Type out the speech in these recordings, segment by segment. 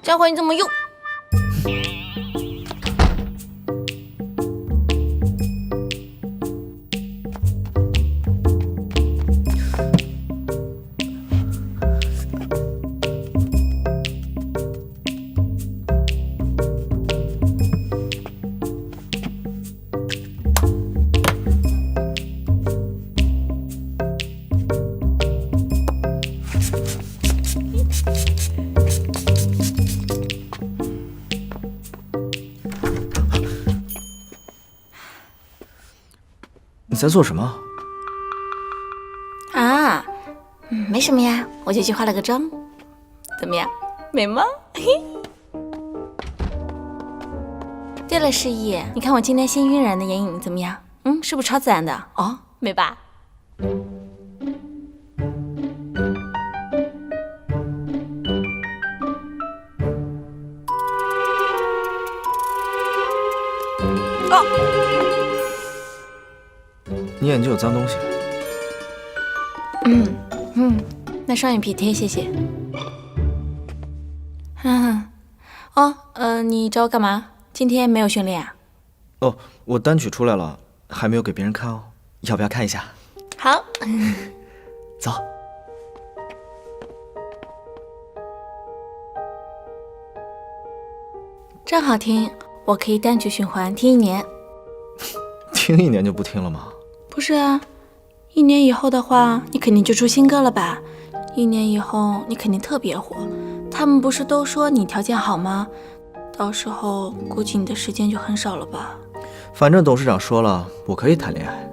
教会你怎么用。你在做什么？啊，没什么呀，我就去化了个妆，怎么样，美吗？对了，诗意，你看我今天新晕染的眼影怎么样？是不是超自然的？哦，美吧？你眼睛有脏东西。那双眼皮贴，谢谢。你找我干嘛？今天没有训练啊？哦，我单曲出来了，还没有给别人看哦，要不要看一下？好。走。真好听，我可以单曲循环听1年。听1年就不听了吗？不是啊，1年以后的话，你肯定就出新歌了吧？1年以后你肯定特别火，他们不是都说你条件好吗？到时候估计你的时间就很少了吧？反正董事长说了，我可以谈恋爱。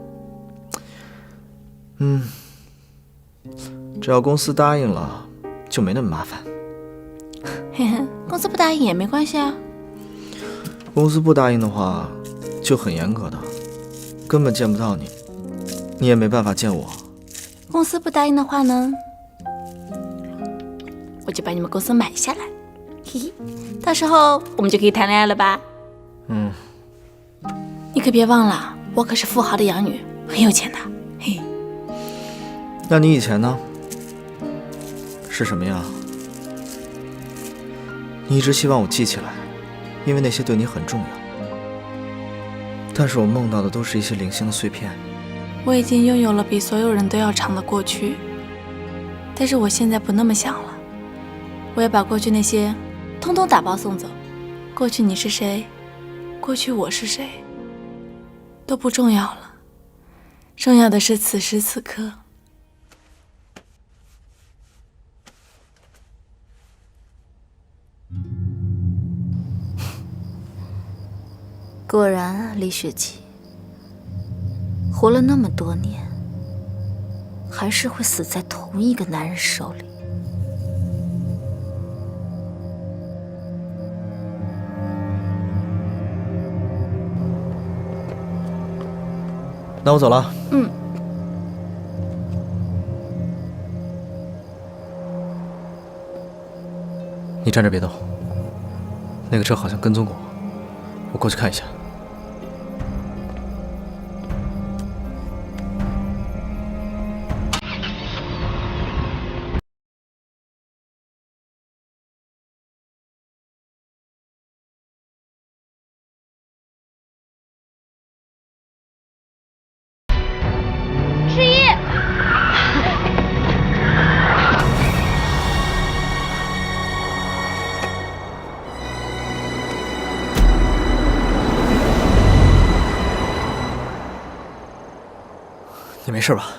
只要公司答应了，就没那么麻烦。嘿嘿，公司不答应也没关系啊。公司不答应的话，就很严格的，根本见不到你，你也没办法见我。公司不答应的话呢，我就把你们公司买下来，嘿嘿，到时候我们就可以谈恋爱了吧？你可别忘了，我可是富豪的养女，很有钱的，嘿。那你以前呢？是什么呀？你一直希望我记起来，因为那些对你很重要。但是我梦到的都是一些零星的碎片。我已经拥有了比所有人都要长的过去，但是我现在不那么想了。我要把过去那些通通打包送走。过去你是谁，过去我是谁，都不重要了。重要的是此时此刻。果然，李雪琪活了那么多年，还是会死在同一个男人手里。那我走了。你站着别动，那个车好像跟踪过我，我过去看一下。你没事吧？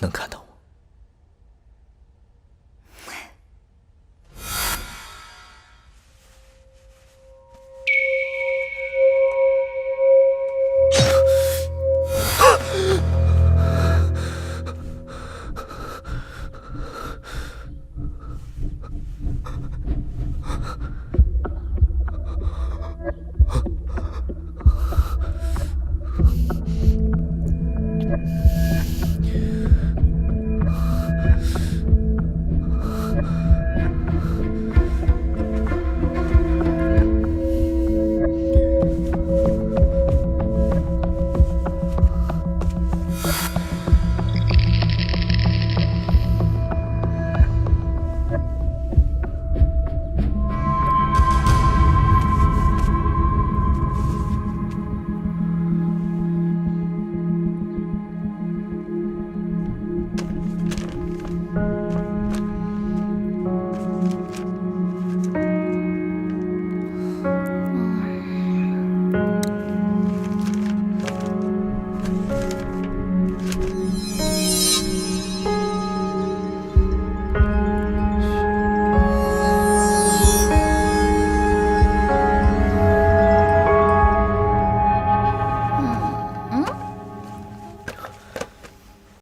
能看到。